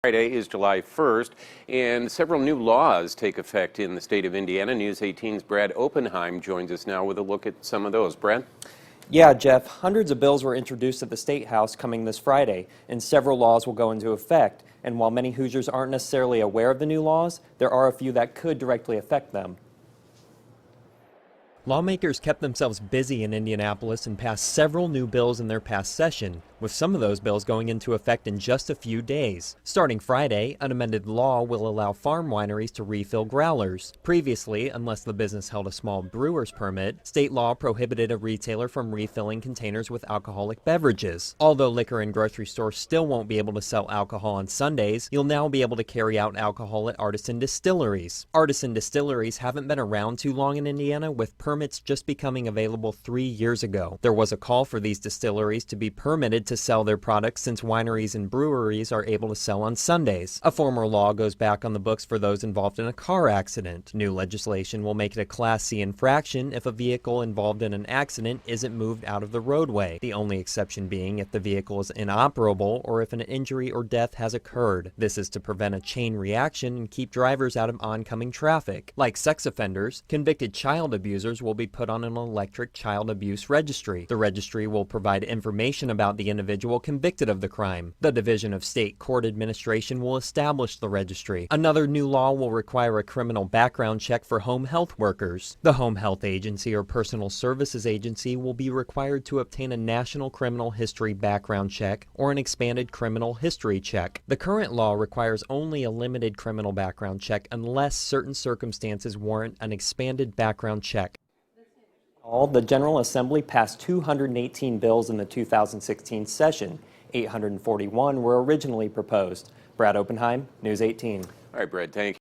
Friday is July 1st, and several new laws take effect in the state of Indiana. News 18's Brad Oppenheim joins us now with a look at some of those. Brad? Yeah, Jeff, hundreds of bills were introduced at the State House coming this Friday, and several laws will go into effect. And while many Hoosiers aren't necessarily aware of the new laws, there are a few that could directly affect them. Lawmakers kept themselves busy in Indianapolis and passed several new bills in their past session, with some of those bills going into effect in just a few days. Starting Friday, an amended law will allow farm wineries to refill growlers. Previously, unless the business held a small brewer's permit, state law prohibited a retailer from refilling containers with alcoholic beverages. Although liquor and grocery stores still won't be able to sell alcohol on Sundays, you'll now be able to carry out alcohol at artisan distilleries. Artisan distilleries haven't been around too long in Indiana, with permits just becoming available 3 years ago. There was a call for these distilleries to be permitted to sell their products since wineries and breweries are able to sell on Sundays. A former law goes back on the books for those involved in a car accident. New legislation will make it a Class C infraction if a vehicle involved in an accident isn't moved out of the roadway, the only exception being if the vehicle is inoperable or if an injury or death has occurred. This is to prevent a chain reaction and keep drivers out of oncoming traffic. Like sex offenders, convicted child abusers will be put on an electric child abuse registry. The registry will provide information about the individual convicted of the crime. The Division of State Court Administration will establish the registry. Another new law will require a criminal background check for home health workers. The home health agency or personal services agency will be required to obtain a national criminal history background check or an expanded criminal history check. The current law requires only a limited criminal background check unless certain circumstances warrant an expanded background check. The General Assembly passed 218 bills in the 2016 session. 841 were originally proposed. Brad Oppenheim, News 18. All right, Brad, thank you.